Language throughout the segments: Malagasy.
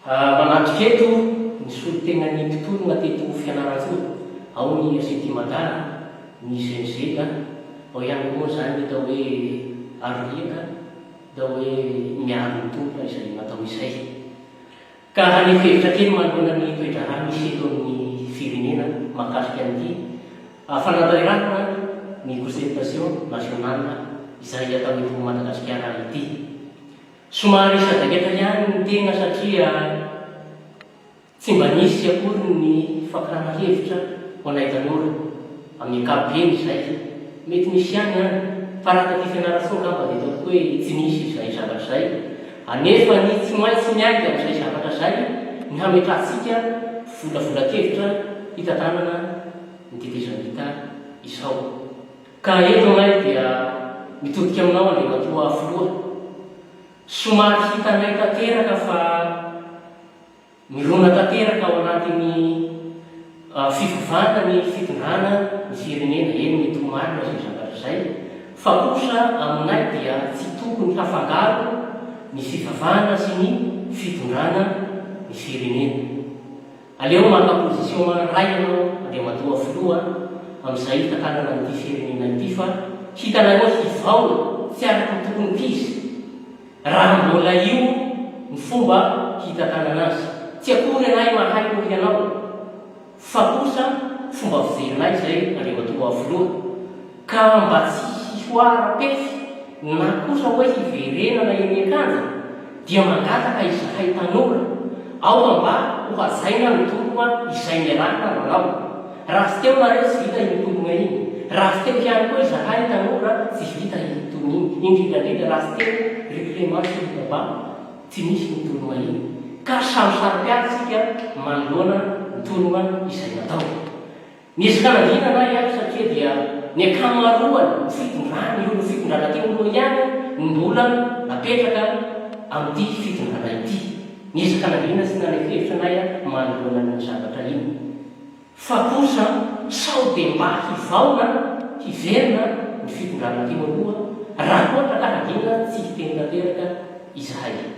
Manatriketo ny solotena ny mpitolona teto fianarantsoa, ao ny asety madara, ny zenzeka, ao ihany koa zany atao hoe aroliaka, atao hoe miaro ny tolona izay natao izay. Ka hanefevitra kely manoloana ny toe-draharaha misy eto amin'ny firenena mahakasika an'ity fanatanterahana ny concertation nationale izay atao eto Madagasikara ity. Somary sadaketa ihany ny tena satria tsy mba nisy akory ny fakirana hevitra ho anay tanora amin'ny ankapobeny izay. Mety misy ihany fa raha taty fianarantsoa ngamba dia ataoko hoe tsy nisy izay zavatra izay. Anefa ny tsy maintsy miaiky amin'izay zavatra izay ny hametrahantsika volavolan-kevitra hitantanana ny tetezam-hita izao. Ka eto anay dia mitodika aminao andriamatoa filoha. Somary hitanay tanteraka fa mirona tanteraka ao anatin'ny fivavahana ny fitondrana ny firenena eny mety ho marina izay zavatra izay. Fa kosa aminay dia tsy tokony hafangaro ny fivavahana sy ny fitondrana ny firenena. Aleo maka position ray ianao andriamatoa filoha amin'izay hitantanana n'ity firenena ity fa hitanay hoe hivao tsy araka ny tokony mpizy. Raha mbola io ny fomba hitantanana azy. Tsy akory anay mahay hoy ianao, fa kosa fomba fiverinay izay andriamatoa filoha. Ka mba tsy hihoara-pefy na kosa hoe hiverenana eny akanja dia mangataka izahay tanora ao mba ho hajaina ny tolona izay niarahana manao. Raha sy teo nareo tsy vita iny tolona iny, raha sy teo ihany koa izahay tanora tsy vita iny tolona iny, indrindrandrindra raha sy teo reprimanty mba tsy misy ny tolona iny. Ka samy saro-piatsika manoloana ny tolona izay natao. Nisy kanadina na ihany satria dia ny akamaroany fitondrana io fitondrana teo aloha ihany ny mbola napetraka amin'ity fitondrana ity. Nisy kanadina sy nanefevitra nay manoloana ny zavatra iny. Fa kosa sao dia mba hivaona hiverina ny fitondrana teo aloha raha ohatra kanadina tsy hiteny tanteraka izahay.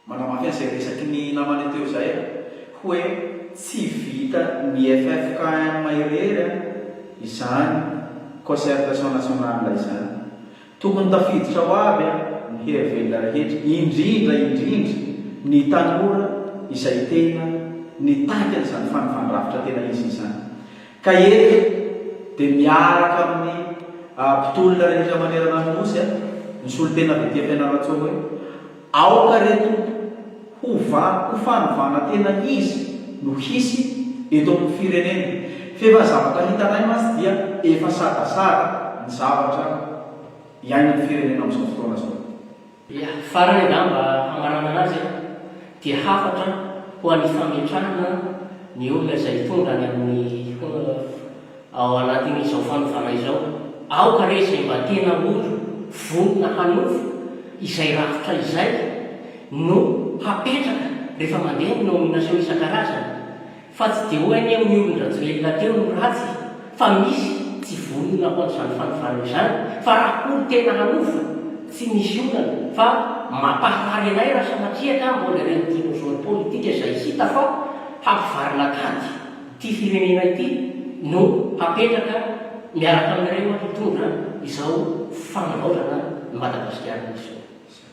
Manamafy izay resaky ny namany teo izay hoe tsy vita ny FFKM irery izany concertation nationale izany. Tokony tafiditra ho aby ny herivelona rehetra, indrindra ny tanora izay tena nitaky an'izany fanifanirafitra tena izy izany. Ka eto dia miaraka amin'ny mpitolona rehetra manerana ny nosy ny solotena vetia fianarantsoa hoe aoka reto ho fanovana tena izy no hisy eto amin'ny firenena. Fefa zavatra hitanay masy dia efa sakasaka ny zavatra iainan'ny firenena amin'izao fotoana izao. Ia, farany angamba hamarana anazy dia hafatra ho an'ny fametrahana ny olona izay tonga ny amin'ny ao anatin'izao fanovana izao. Aoka re izay mba tena olo vonona hanofo izay rafitra izay no hapetraka rehefa mandeha ny nomination isan-karazany. Fa tsy dia hoe ny eo ny olon-drajoelina teo no ratsy, fa misy tsy vonona ho an'izany fanovana izany. Fa raha olo tena hanofo tsy misy olana fa mampahary anay raha samatria ka mbola reny dinosaure politika izay hita fa hampivarina kady ity firenena ity no hapetraka miaraka amin'ireo hitondra izao fanavaozana Madagasikara misy.